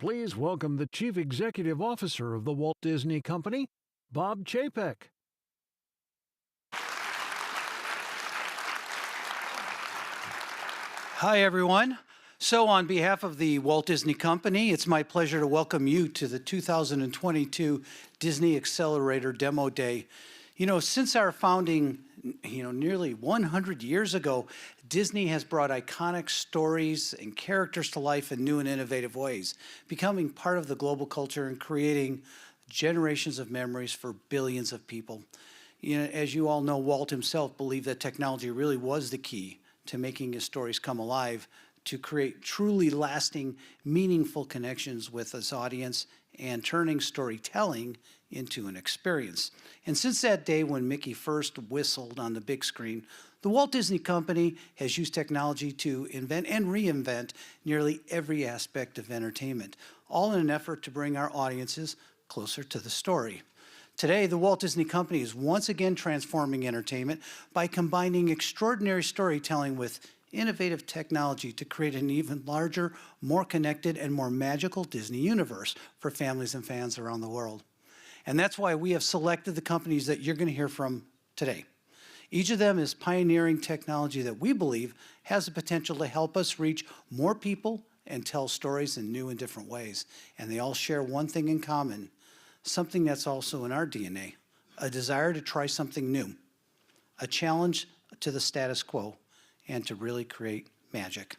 please welcome the Chief Executive Officer of the Walt Disney Company, Bob Chapek. Hi, everyone. So on behalf of the Walt Disney Company, it's my pleasure to welcome you to the 2022 Disney Accelerator Demo Day. Since our founding, nearly 100 years ago, Disney has brought iconic stories and characters to life in new and innovative ways, becoming part of the global culture and creating generations of memories for billions of people. As you all know, Walt himself believed that technology really was the key to making his stories come alive, to create truly lasting, meaningful connections with his audience and turning storytelling into an experience. And since that day when Mickey first whistled on the big screen, the Walt Disney Company has used technology to invent and reinvent nearly every aspect of entertainment, all in an effort to bring our audiences closer to the story. Today, the Walt Disney Company is once again transforming entertainment by combining extraordinary storytelling with innovative technology to create an even larger, more connected, and more magical Disney universe for families and fans around the world. And that's why we have selected the companies that you're going to hear from today. Each of them is pioneering technology that we believe has the potential to help us reach more people and tell stories in new and different ways. And they all share one thing in common, something that's also in our DNA, a desire to try something new, a challenge to the status quo, and to really create magic.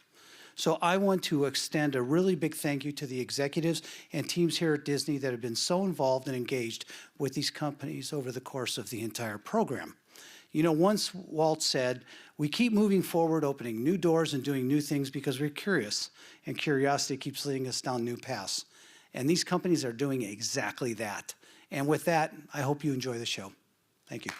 So I want to extend a really big thank you to the executives and teams here at Disney that have been so involved and engaged with these companies over the course of the entire program. Once Walt said, we keep moving forward, opening new doors and doing new things because we're curious, and curiosity keeps leading us down new paths. And these companies are doing exactly that. And with that, I hope you enjoy the show. Thank you.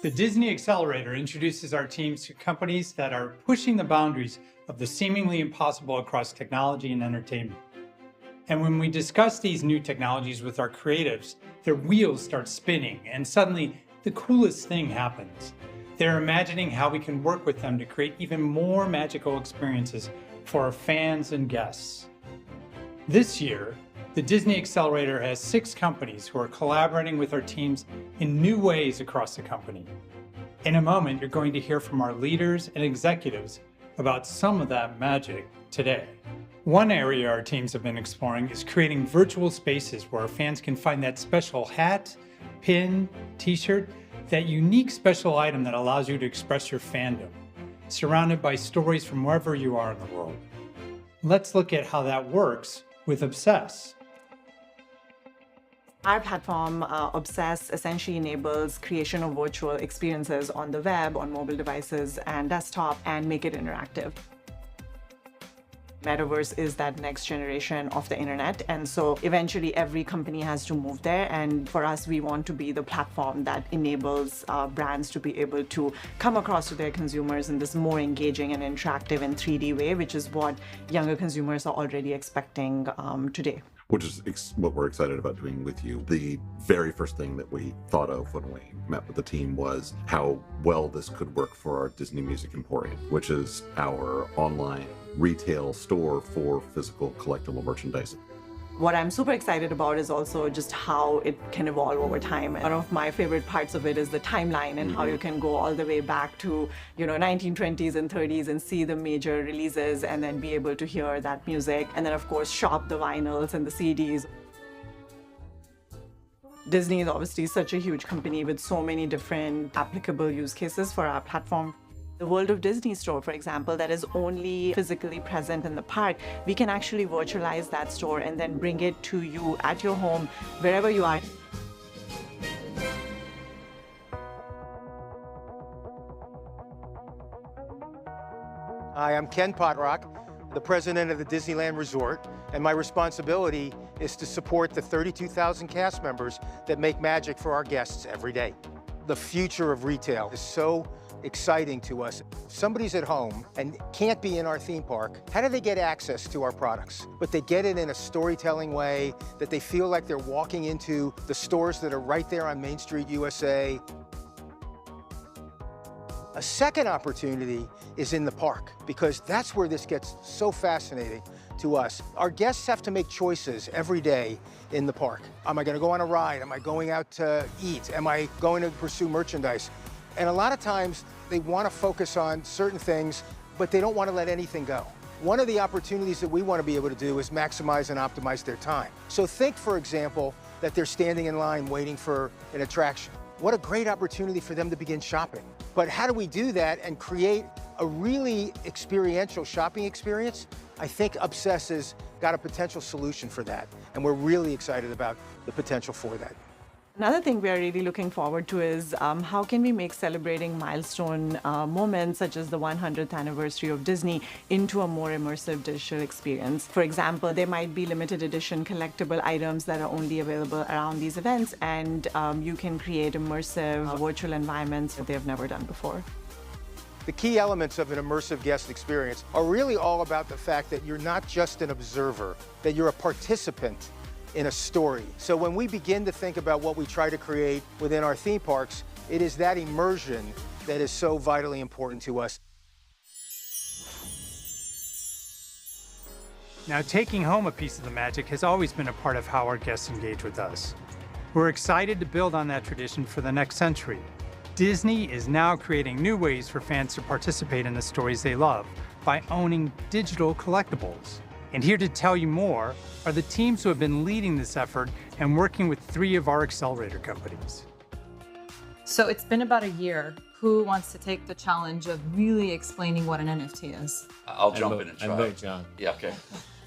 The Disney Accelerator introduces our teams to companies that are pushing the boundaries of the seemingly impossible across technology and entertainment. And when we discuss these new technologies with our creatives, their wheels start spinning and suddenly the coolest thing happens. They're imagining how we can work with them to create even more magical experiences for our fans and guests. This year, the Disney Accelerator has 6 companies who are collaborating with our teams in new ways across the company. In a moment, you're going to hear from our leaders and executives about some of that magic today. One area our teams have been exploring is creating virtual spaces where our fans can find that special hat, pin, t-shirt, that unique special item that allows you to express your fandom, surrounded by stories from wherever you are in the world. Let's look at how that works with Obsess. Our platform, Obsess, essentially enables creation of virtual experiences on the web, on mobile devices and desktop, and make it interactive. Metaverse is that next generation of the internet, and so eventually every company has to move there, and for us, we want to be the platform that enables brands to be able to come across to their consumers in this more engaging and interactive and 3D way, which is what younger consumers are already expecting today. Which is what we're excited about doing with you. The very first thing that we thought of when we met with the team was how well this could work for our Disney Music Emporium, which is our online retail store for physical collectible merchandise. What I'm super excited about is also just how it can evolve over time. One of my favorite parts of it is the timeline and how you can go all the way back to 1920s and 30s and see the major releases and then be able to hear that music, and then of course shop the vinyls and the CDs. Disney is obviously such a huge company with so many different applicable use cases for our platform. The World of Disney store, for example, that is only physically present in the park, we can actually virtualize that store and then bring it to you at your home, wherever you are. Hi, I'm Ken Potrock, the president of the Disneyland Resort, and my responsibility is to support the 32,000 cast members that make magic for our guests every day. the future of retail is so exciting to us. If somebody's at home and can't be in our theme park, how do they get access to our products? But they get it in a storytelling way that they feel like they're walking into the stores that are right there on Main Street, USA. A second opportunity is in the park, because that's where this gets so fascinating to us. Our guests have to make choices every day in the park. Am I going to go on a ride? Am I going out to eat? Am I going to pursue merchandise? And a lot of times they want to focus on certain things, but they don't want to let anything go. One of the opportunities that we want to be able to do is maximize and optimize their time. So think, for example, that they're standing in line waiting for an attraction. What a great opportunity for them to begin shopping. But how do we do that and create a really experiential shopping experience? I think Obsess has got a potential solution for that, and we're really excited about the potential for that. Another thing we are really looking forward to is how can we make celebrating milestone moments such as the 100th anniversary of Disney into a more immersive digital experience. For example, there might be limited edition collectible items that are only available around these events, and you can create immersive virtual environments that they have never done before. The key elements of an immersive guest experience are really all about the fact that you're not just an observer, that you're a participant in a story. So when we begin to think about what we try to create within our theme parks, it is that immersion that is so vitally important to us. Now, taking home a piece of the magic has always been a part of how our guests engage with us. We're excited to build on that tradition for the next century. Disney is now creating new ways for fans to participate in the stories they love by owning digital collectibles. And here to tell you more are the teams who have been leading this effort and working with 3 of our Accelerator companies. So it's been about a year. Who wants to take the challenge of really explaining what an NFT is? I'll jump in and try. I'm vote John. Yeah, okay.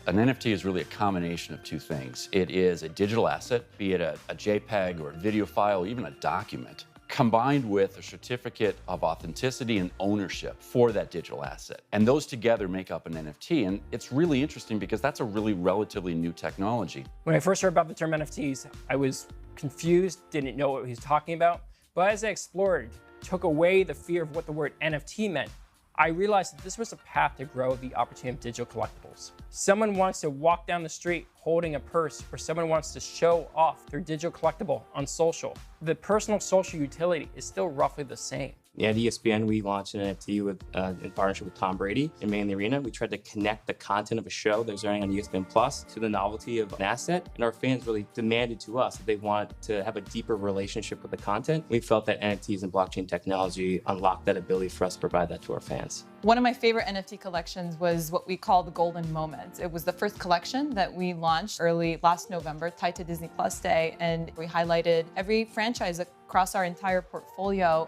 An NFT is really a combination of 2 things. It is a digital asset, be it a JPEG or a video file, or even a document, combined with a certificate of authenticity and ownership for that digital asset. And those together make up an NFT. And it's really interesting because that's a really relatively new technology. When I first heard about the term NFTs, I was confused, didn't know what he was talking about. But as I explored, took away the fear of what the word NFT meant, I realized that this was a path to grow the opportunity of digital collectibles. Someone wants to walk down the street holding a purse, or someone wants to show off their digital collectible on social. The personal social utility is still roughly the same. Yeah, at ESPN, we launched an NFT with, in partnership with Tom Brady in Man in the Arena. We tried to connect the content of a show that was airing on ESPN Plus to the novelty of an asset. And our fans really demanded to us that they want to have a deeper relationship with the content. We felt that NFTs and blockchain technology unlocked that ability for us to provide that to our fans. One of my favorite NFT collections was what we call the Golden Moments. It was the first collection that we launched early last November, tied to Disney Plus Day, and we highlighted every franchise across our entire portfolio.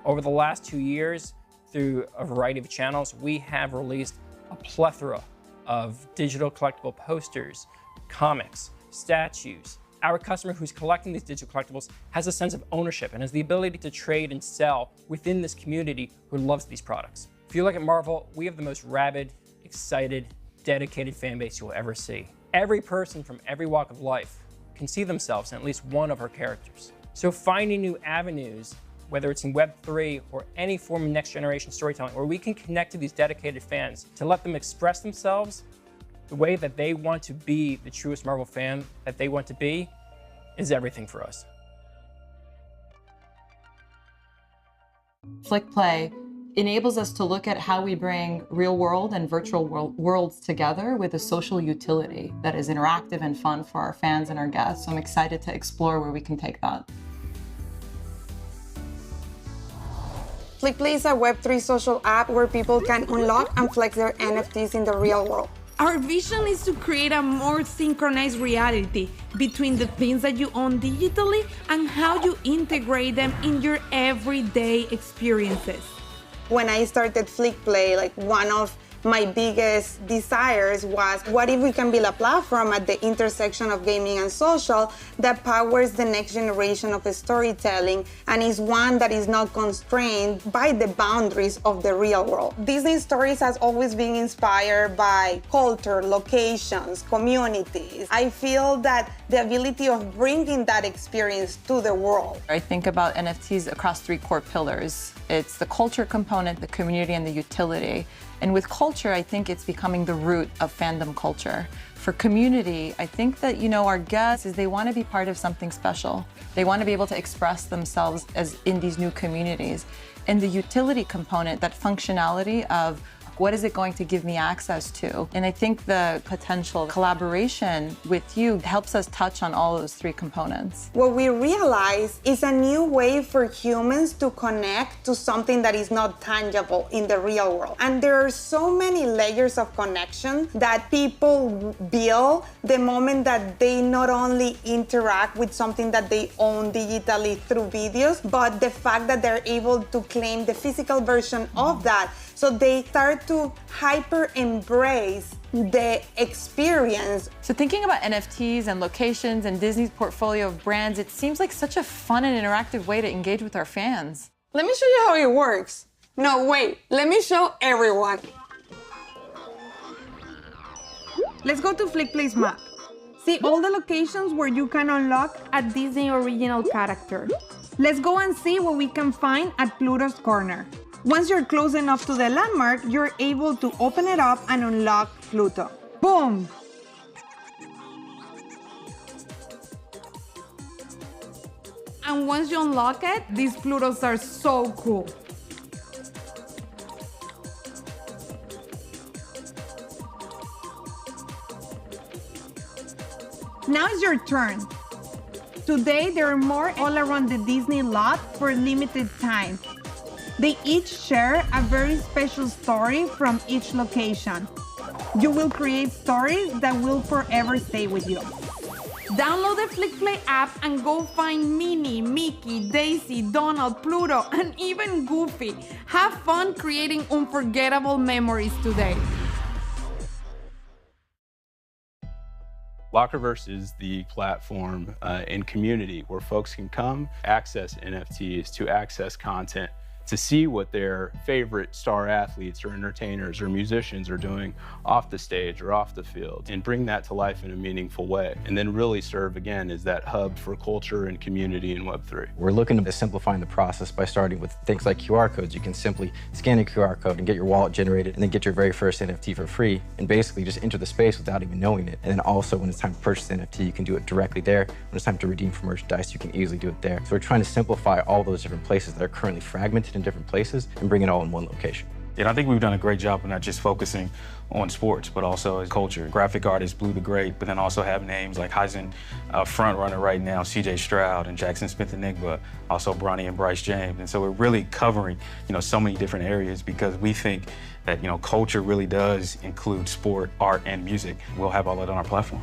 Over the last 2 years, through a variety of channels, we have released a plethora of digital collectible posters, comics, statues. Our customer who's collecting these digital collectibles has a sense of ownership and has the ability to trade and sell within this community who loves these products. If you look at Marvel, we have the most rabid, excited, dedicated fan base you'll ever see. Every person from every walk of life can see themselves in at least one of our characters. So finding new avenues, whether it's in Web3 or any form of next generation storytelling, where we can connect to these dedicated fans to let them express themselves the way that they want to be the truest Marvel fan that they want to be, is everything for us. Flick Play enables us to look at how we bring real world and virtual worlds together with a social utility that is interactive and fun for our fans and our guests. So I'm excited to explore where we can take that. FlickPlay is a Web3 social app where people can unlock and flex their NFTs in the real world. Our vision is to create a more synchronized reality between the things that you own digitally and how you integrate them in your everyday experiences. When I started FlickPlay, one of my biggest desires was, what if we can build a platform at the intersection of gaming and social that powers the next generation of storytelling and is one that is not constrained by the boundaries of the real world. Disney Stories has always been inspired by culture, locations, communities. I feel that the ability of bringing that experience to the world. I think about NFTs across three core pillars. It's the culture component, the community, and the utility. And with culture, I think it's becoming the root of fandom culture. For community, I think that, our guests is they want to be part of something special. They want to be able to express themselves as in these new communities. And the utility component, that functionality of what is it going to give me access to? And I think the potential collaboration with you helps us touch on all of those three components. What we realize is a new way for humans to connect to something that is not tangible in the real world. And there are so many layers of connection that people build the moment that they not only interact with something that they own digitally through videos, but the fact that they're able to claim the physical version of that. So they start to hyper embrace the experience. So thinking about NFTs and locations and Disney's portfolio of brands, it seems like such a fun and interactive way to engage with our fans. Let me show you how it works. No, wait, let me show everyone. Let's go to FlickPlay's map. See all the locations where you can unlock a Disney original character. Let's go and see what we can find at Pluto's Corner. Once you're close enough to the landmark, you're able to open it up and unlock Pluto. Boom! And once you unlock it, these Plutos are so cool. Now it's your turn. Today, there are more all around the Disney lot for a limited time. They each share a very special story from each location. You will create stories that will forever stay with you. Download the FlickPlay app and go find Minnie, Mickey, Daisy, Donald, Pluto, and even Goofy. Have fun creating unforgettable memories today. Lockerverse is the platform and community where folks can come, access NFTs, to access content, to see what their favorite star athletes or entertainers or musicians are doing off the stage or off the field, and bring that to life in a meaningful way, and then really serve again as that hub for culture and community in Web3. We're looking to simplifying the process by starting with things like QR codes. You can simply scan a QR code and get your wallet generated, and then get your very first NFT for free, and basically just enter the space without even knowing it. And then also, when it's time to purchase the NFT, you can do it directly there. When it's time to redeem for merchandise, you can easily do it there. So we're trying to simplify all those different places that are currently fragmented in different places and bring it all in one location. And I think we've done a great job of not just focusing on sports, but also as culture. Graphic artist Blue the Great, but then also have names like Heisen front runner right now, CJ Stroud and Jackson Smith-Njigba, also Bronny and Bryce James. And so we're really covering, so many different areas, because we think that, culture really does include sport, art, and music. We'll have all that on our platform.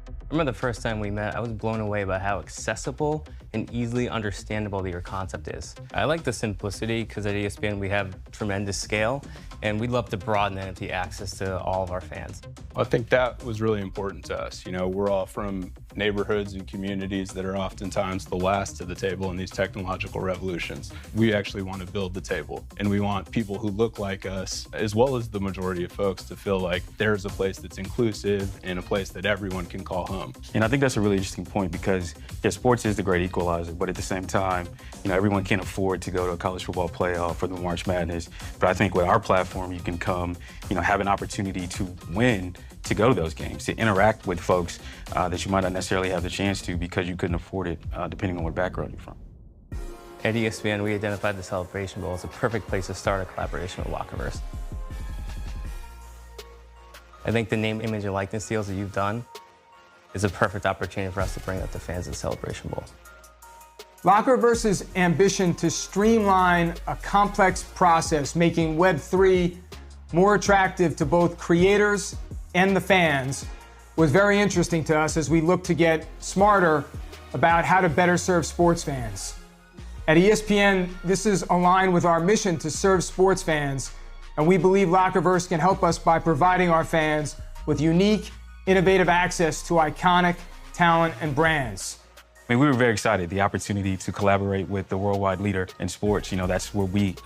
I remember the first time we met, I was blown away by how accessible and easily understandable your concept is. I like the simplicity because at ESPN we have tremendous scale, and we'd love to broaden NFT access to all of our fans. I think that was really important to us. We're all from neighborhoods and communities that are oftentimes the last to the table in these technological revolutions. We actually want to build the table, and we want people who look like us, as well as the majority of folks, to feel like there's a place that's inclusive and a place that everyone can call home. And I think that's a really interesting point, because sports is the great equalizer, but at the same time, everyone can't afford to go to a college football playoff or the March Madness. But I think with our platform, you can come, have an opportunity to win, to go to those games, to interact with folks that you might not necessarily have the chance to because you couldn't afford it, depending on what background you're from. At ESPN, we identified the Celebration Bowl as a perfect place to start a collaboration with Lockerverse. I think the name, image, and likeness deals that you've done is a perfect opportunity for us to bring that to fans of the Celebration Bowl. Lockerverse's ambition to streamline a complex process, making Web3 more attractive to both creators and the fans, was very interesting to us as we look to get smarter about how to better serve sports fans. At ESPN, this is aligned with our mission to serve sports fans And we believe Lockerverse can help us by providing our fans with unique, innovative access to iconic talent and brands. I mean, we were very excited, the opportunity to collaborate with the worldwide leader in sports. That's where we,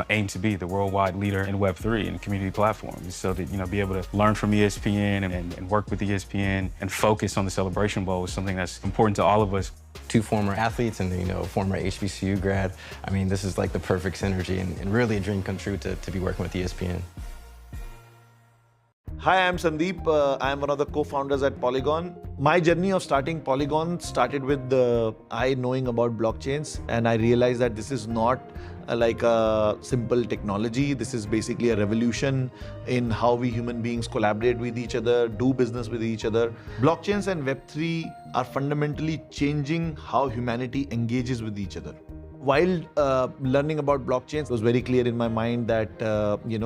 aim to be, the worldwide leader in Web3 and community platforms. So that, be able to learn from ESPN and work with ESPN and focus on the Celebration Bowl is something that's important to all of us. 2 former athletes and, former HBCU grad. I mean, this is like the perfect synergy and really a dream come true to be working with ESPN. Hi, I'm Sandeep. I'm one of the co-founders at Polygon. My journey of starting Polygon started with I knowing about blockchains, and I realized that this is not like a simple technology. This is basically a revolution in how we human beings collaborate with each other, do business with each other. Blockchains and Web3 are fundamentally changing how humanity engages with each other. While learning about blockchains, it was very clear in my mind that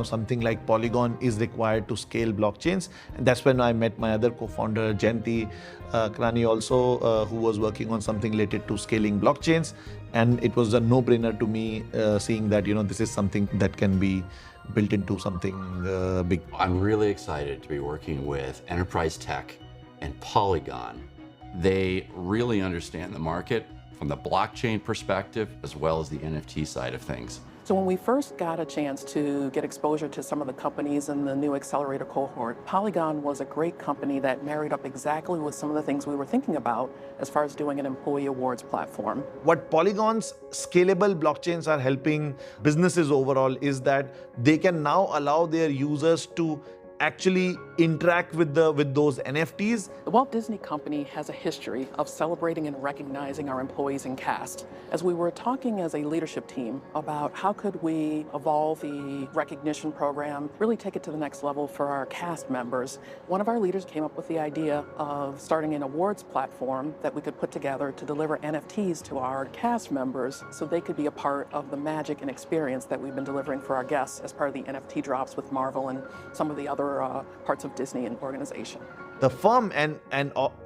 something like Polygon is required to scale blockchains. And that's when I met my other co-founder, Jayanti Krani also, who was working on something related to scaling blockchains. And it was a no-brainer to me seeing that this is something that can be built into something big. I'm really excited to be working with Enterprise Tech and Polygon. They really understand the market from the blockchain perspective, as well as the NFT side of things. So when we first got a chance to get exposure to some of the companies in the new Accelerator cohort, Polygon was a great company that married up exactly with some of the things we were thinking about as far as doing an employee awards platform. What Polygon's scalable blockchains are helping businesses overall is that they can now allow their users to actually interact with those NFTs. The Walt Disney Company has a history of celebrating and recognizing our employees and cast. As we were talking as a leadership team about how could we evolve the recognition program, really take it to the next level for our cast members, one of our leaders came up with the idea of starting an awards platform that we could put together to deliver NFTs to our cast members so they could be a part of the magic and experience that we've been delivering for our guests as part of the NFT drops with Marvel and some of the other parts of Disney and organization. The firm and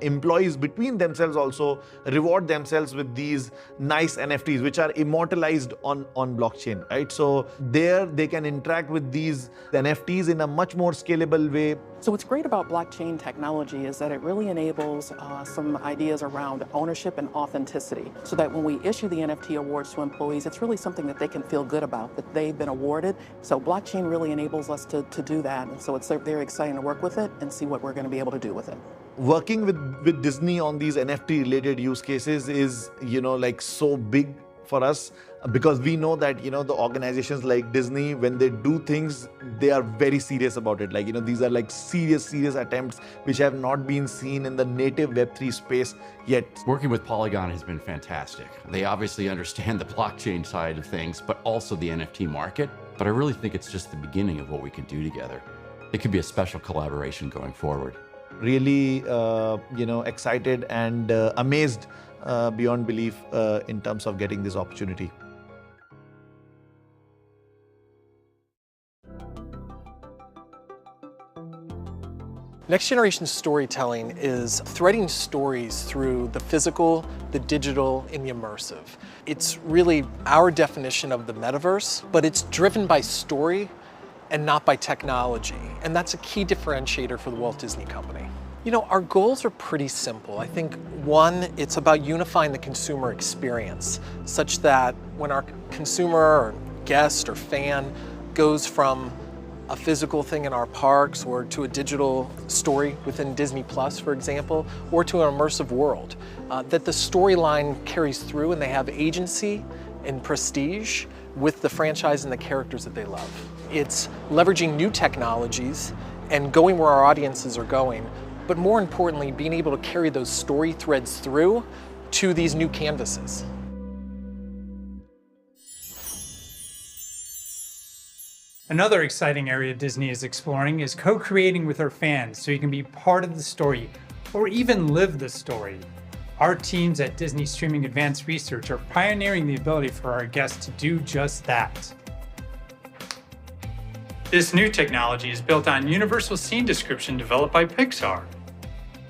employees between themselves also reward themselves with these nice NFTs, which are immortalized on blockchain, right? So there they can interact with these NFTs in a much more scalable way. So what's great about blockchain technology is that it really enables some ideas around ownership and authenticity, so that when we issue the NFT awards to employees, it's really something that they can feel good about, that they've been awarded. So blockchain really enables us to do that. And so it's very exciting to work with it and see what we're going to be able to do with it. Working with Disney on these NFT related use cases is, like so big for us, because we know that, the organizations like Disney, when they do things, they are very serious about it. Like, these are like serious attempts which have not been seen in the native Web3 space yet. Working with Polygon has been fantastic. They obviously understand the blockchain side of things, but also the NFT market. But I really think it's just the beginning of what we can do together. It could be a special collaboration going forward. Really, excited and amazed beyond belief in terms of getting this opportunity. Next generation storytelling is threading stories through the physical, the digital, and the immersive. It's really our definition of the metaverse, but it's driven by story and not by technology. And that's a key differentiator for the Walt Disney Company. Our goals are pretty simple. I think one, it's about unifying the consumer experience such that when our consumer or guest or fan goes from a physical thing in our parks or to a digital story within Disney Plus, for example, or to an immersive world, that the storyline carries through and they have agency and prestige with the franchise and the characters that they love. It's leveraging new technologies and going where our audiences are going, but more importantly, being able to carry those story threads through to these new canvases. Another exciting area Disney is exploring is co-creating with our fans so you can be part of the story or even live the story. Our teams at Disney Streaming Advanced Research are pioneering the ability for our guests to do just that. This new technology is built on universal scene description developed by Pixar,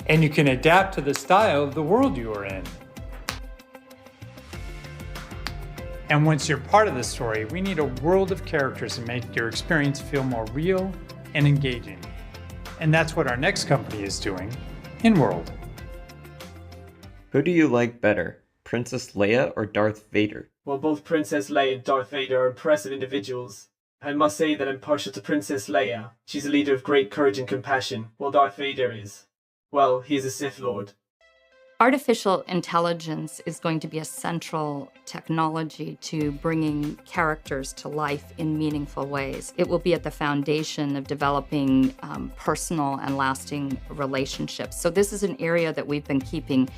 and you can adapt to the style of the world you are in. And once you're part of the story, we need a world of characters to make your experience feel more real and engaging. And that's what our next company is doing, InWorld. Who do you like better, Princess Leia or Darth Vader? Well, both Princess Leia and Darth Vader are impressive individuals. I must say that I'm partial to Princess Leia. She's a leader of great courage and compassion, while Darth Vader is, well, he's a Sith Lord. Artificial intelligence is going to be a central technology to bringing characters to life in meaningful ways. It will be at the foundation of developing personal and lasting relationships. So this is an area that we've been keeping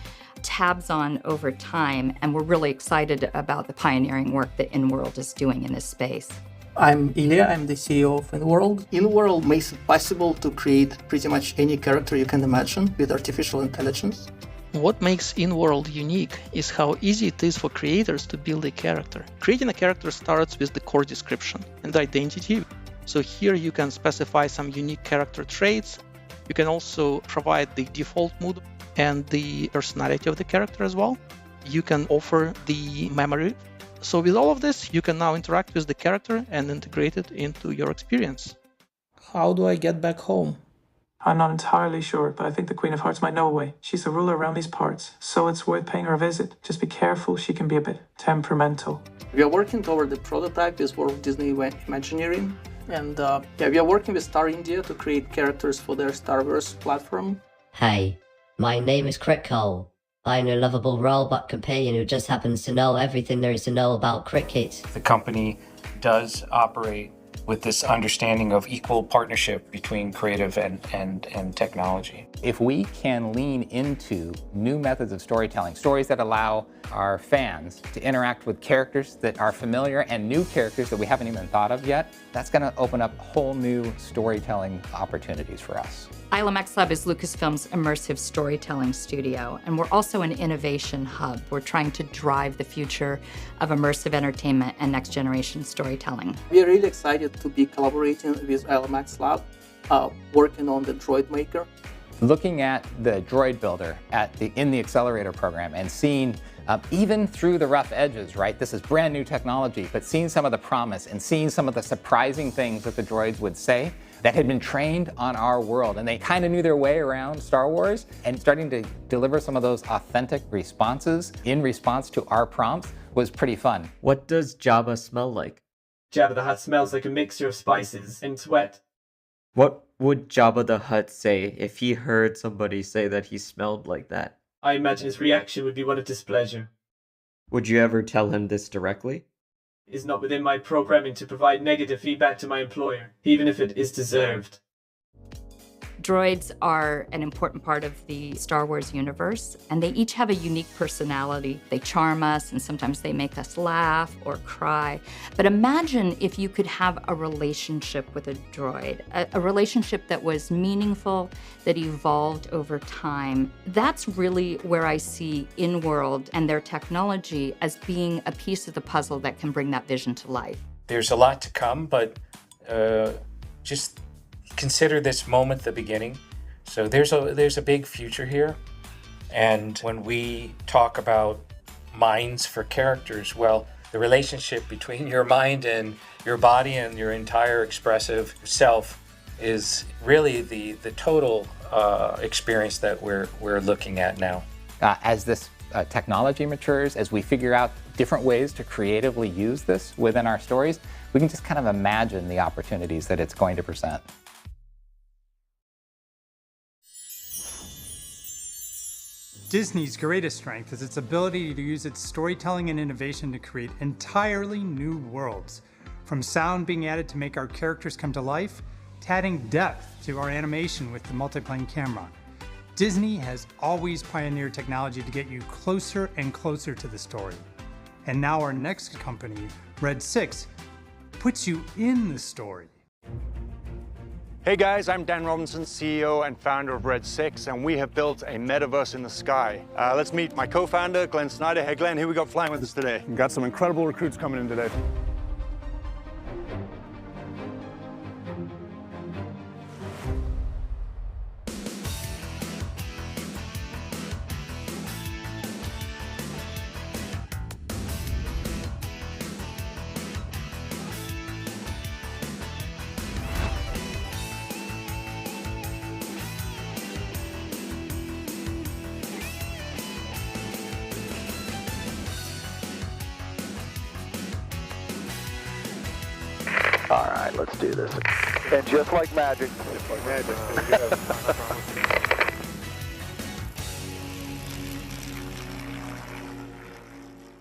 tabs on over time, and we're really excited about the pioneering work that InWorld is doing in this space. I'm Ilya, I'm the CEO of InWorld. InWorld makes it possible to create pretty much any character you can imagine with artificial intelligence. What makes InWorld unique is how easy it is for creators to build a character. Creating a character starts with the core description and identity. So here you can specify some unique character traits. You can also provide the default mood and the personality of the character as well. You can offer the memory. So with all of this, you can now interact with the character and integrate it into your experience. How do I get back home? I'm not entirely sure, but I think the Queen of Hearts might know a way. She's the ruler around these parts, so it's worth paying her a visit. Just be careful, she can be a bit temperamental. We are working toward the prototype with Walt Disney Imagineering, and we are working with Star India to create characters for their Star Wars platform. Hey, my name is Crit Cole. I'm a lovable robot companion who just happens to know everything there is to know about cricket. The company does operate with this understanding of equal partnership between creative and technology. If we can lean into new methods of storytelling, stories that allow our fans to interact with characters that are familiar and new characters that we haven't even thought of yet, that's going to open up whole new storytelling opportunities for us. ILMX Lab is Lucasfilm's immersive storytelling studio, and we're also an innovation hub. We're trying to drive the future of immersive entertainment and next-generation storytelling. We are really excited to be collaborating with ILMX Lab, working on the Droid Maker. Looking at the Droid Builder in the Accelerator program and seeing even through the rough edges, right? This is brand new technology, but seeing some of the promise and seeing some of the surprising things that the droids would say that had been trained on our world, and they kind of knew their way around Star Wars, and starting to deliver some of those authentic responses in response to our prompts was pretty fun. What does Jabba smell like? Jabba the Hutt smells like a mixture of spices and sweat. What would Jabba the Hutt say if he heard somebody say that he smelled like that? I imagine his reaction would be one of displeasure. Would you ever tell him this directly? It is not within my programming to provide negative feedback to my employer, even if it is deserved. Droids are an important part of the Star Wars universe, and they each have a unique personality. They charm us, and sometimes they make us laugh or cry. But imagine if you could have a relationship with a droid, a relationship that was meaningful, that evolved over time. That's really where I see InWorld and their technology as being a piece of the puzzle that can bring that vision to life. There's a lot to come, but just consider this moment the beginning. So there's a big future here, and when we talk about minds for characters, well, the relationship between your mind and your body and your entire expressive self is really the total experience that we're looking at now. As this technology matures, as we figure out different ways to creatively use this within our stories, we can just kind of imagine the opportunities that it's going to present. Disney's greatest strength is its ability to use its storytelling and innovation to create entirely new worlds. From sound being added to make our characters come to life, to adding depth to our animation with the multiplane camera. Disney has always pioneered technology to get you closer and closer to the story. And now our next company, Red 6, puts you in the story. Hey guys, I'm Dan Robinson, CEO and founder of Red 6, and we have built a metaverse in the sky. Let's meet my co-founder, Glenn Snyder. Hey Glenn, who we got flying with us today? We've got some incredible recruits coming in today. All right, let's do this. And just like magic. Just like magic.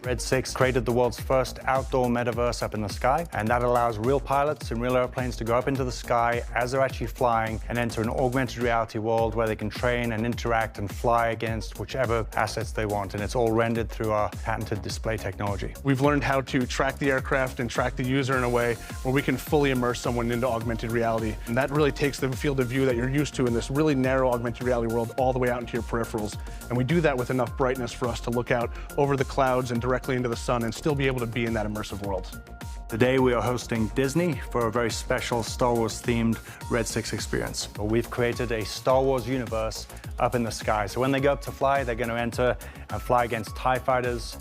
Red 6 created the world's first outdoor metaverse up in the sky, and that allows real pilots and real airplanes to go up into the sky as they're actually flying and enter an augmented reality world where they can train and interact and fly against whichever assets they want, and it's all rendered through our patented display technology. We've learned how to track the aircraft and track the user in a way where we can fully immerse someone into augmented reality, and that really takes the field of view that you're used to in this really narrow augmented reality world all the way out into your peripherals, and we do that with enough brightness for us to look out over the clouds and directly into the sun and still be able to be in that immersive world. Today we are hosting Disney for a very special Star Wars themed Red 6 experience. We've created a Star Wars universe up in the sky. So when they go up to fly, they're going to enter and fly against TIE fighters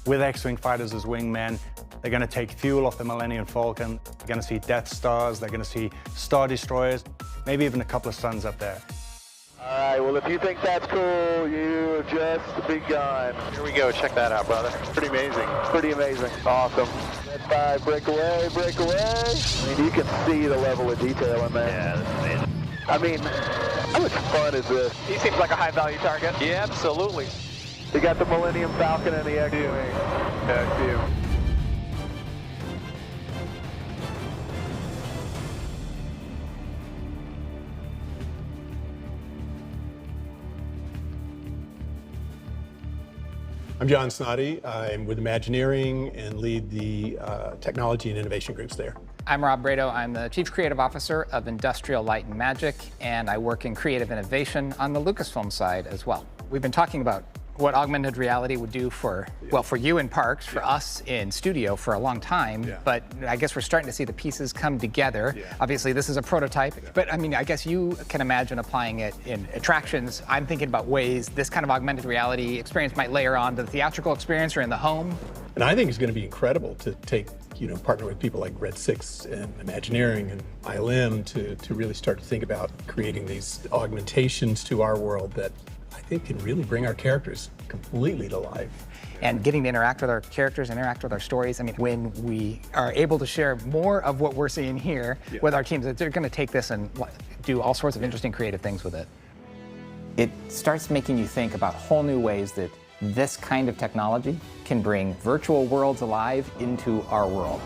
with X-Wing fighters as wingmen. They're going to take fuel off the Millennium Falcon. They're going to see Death Stars. They're going to see Star Destroyers, maybe even a couple of suns up there. All right, well, if you think that's cool, you have just begun. Here we go. Check that out, brother. Pretty amazing. Pretty amazing. Awesome. Red 5, break away, break away. I mean, you can see the level of detail in there. Yeah, that's amazing. I mean, how much fun is this? He seems like a high-value target. Yeah, absolutely. You got the Millennium Falcon and the X-Wing. Back to you. I'm John Snoddy. I'm with Imagineering and lead the technology and innovation groups there. I'm Rob Brado. I'm the Chief Creative Officer of Industrial Light and Magic, and I work in creative innovation on the Lucasfilm side as well. We've been talking about what augmented reality would do for, well, for you in parks, for us in studio for a long time, but I guess we're starting to see the pieces come together. Obviously, this is a prototype, but I mean, I guess you can imagine applying it in attractions. I'm thinking about ways this kind of augmented reality experience might layer on to the theatrical experience or in the home. And I think it's going to be incredible to take, partner with people like Red 6 and Imagineering and ILM to really start to think about creating these augmentations to our world that I think can really bring our characters completely to life. And getting to interact with our characters, interact with our stories. I mean, when we are able to share more of what we're seeing here with our teams, they're going to take this and do all sorts of interesting creative things with it. It starts making you think about whole new ways that this kind of technology can bring virtual worlds alive into our world.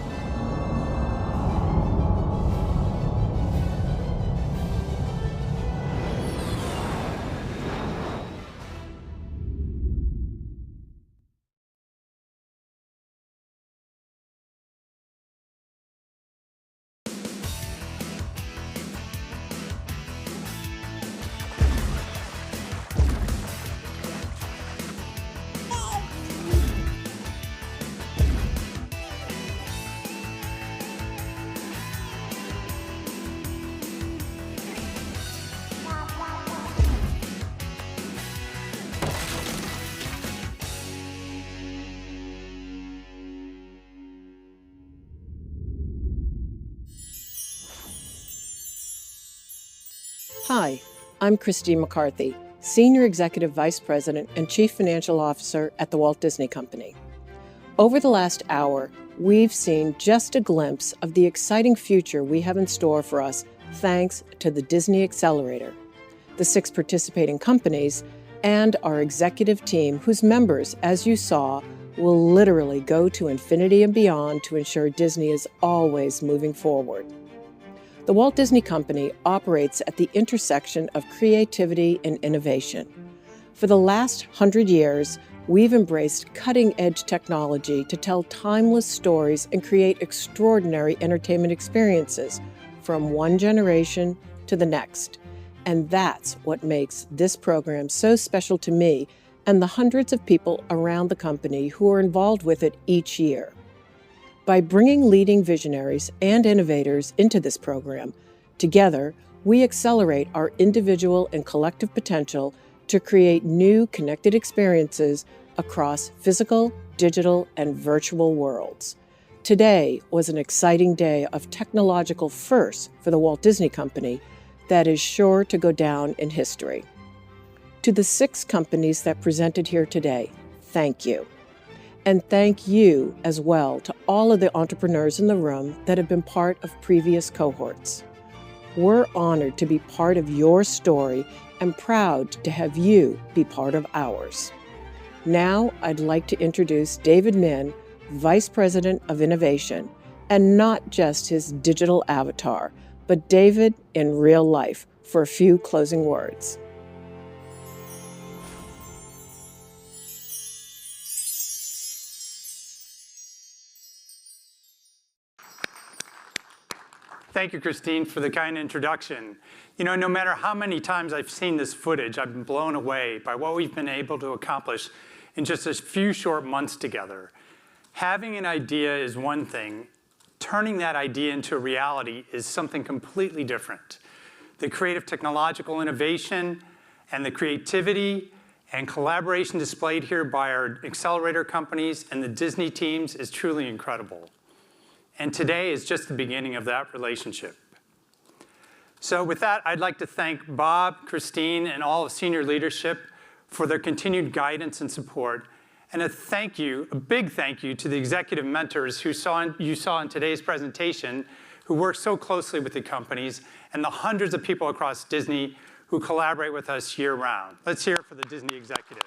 Hi, I'm Christine McCarthy, Senior Executive Vice President and Chief Financial Officer at the Walt Disney Company. Over the last hour, we've seen just a glimpse of the exciting future we have in store for us thanks to the Disney Accelerator, the 6 participating companies, and our executive team whose members, as you saw, will literally go to infinity and beyond to ensure Disney is always moving forward. The Walt Disney Company operates at the intersection of creativity and innovation. For the last 100 years, we've embraced cutting-edge technology to tell timeless stories and create extraordinary entertainment experiences from one generation to the next. And that's what makes this program so special to me and the hundreds of people around the company who are involved with it each year. By bringing leading visionaries and innovators into this program, together, we accelerate our individual and collective potential to create new connected experiences across physical, digital, and virtual worlds. Today was an exciting day of technological firsts for the Walt Disney Company that is sure to go down in history. To the 6 companies that presented here today, thank you. And thank you as well to all of the entrepreneurs in the room that have been part of previous cohorts. We're honored to be part of your story and proud to have you be part of ours. Now, I'd like to introduce David Min, Vice President of Innovation, and not just his digital avatar, but David in real life, for a few closing words. Thank you, Christine, for the kind introduction. You know, no matter how many times I've seen this footage, I've been blown away by what we've been able to accomplish in just a few short months together. Having an idea is one thing. Turning that idea into a reality is something completely different. The creative technological innovation and the creativity and collaboration displayed here by our Accelerator companies and the Disney teams is truly incredible. And today is just the beginning of that relationship. So with that, I'd like to thank Bob, Christine, and all of senior leadership for their continued guidance and support. And a big thank you to the executive mentors who you saw in today's presentation, who work so closely with the companies, and the hundreds of people across Disney who collaborate with us year-round. Let's hear it for the Disney executives.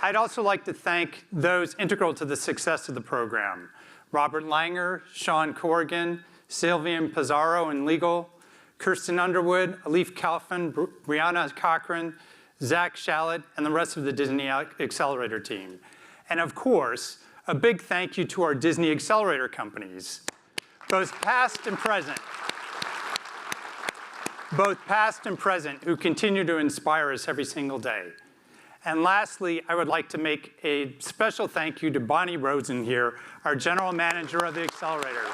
I'd also like to thank those integral to the success of the program. Robert Langer, Sean Corrigan, Sylvian Pizarro in legal, Kirsten Underwood, Alif Kalfan, Brianna Cochran, Zach Shallett, and the rest of the Disney Accelerator team. And of course, a big thank you to our Disney Accelerator companies, both past and present, who continue to inspire us every single day. And lastly, I would like to make a special thank you to Bonnie Rosen here, our General Manager of the Accelerator.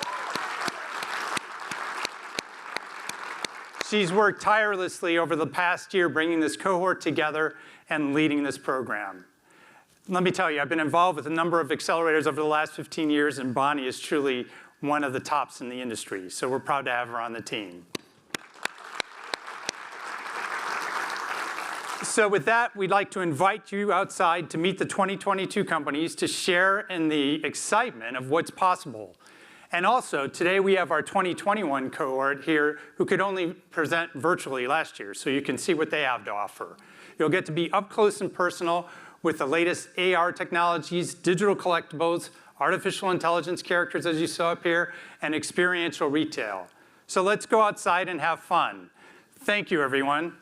She's worked tirelessly over the past year bringing this cohort together and leading this program. Let me tell you, I've been involved with a number of accelerators over the last 15 years, and Bonnie is truly one of the tops in the industry. So we're proud to have her on the team. So with that, we'd like to invite you outside to meet the 2022 companies to share in the excitement of what's possible. And also, today we have our 2021 cohort here who could only present virtually last year, so you can see what they have to offer. You'll get to be up close and personal with the latest AR technologies, digital collectibles, artificial intelligence characters, as you saw up here, and experiential retail. So let's go outside and have fun. Thank you, everyone.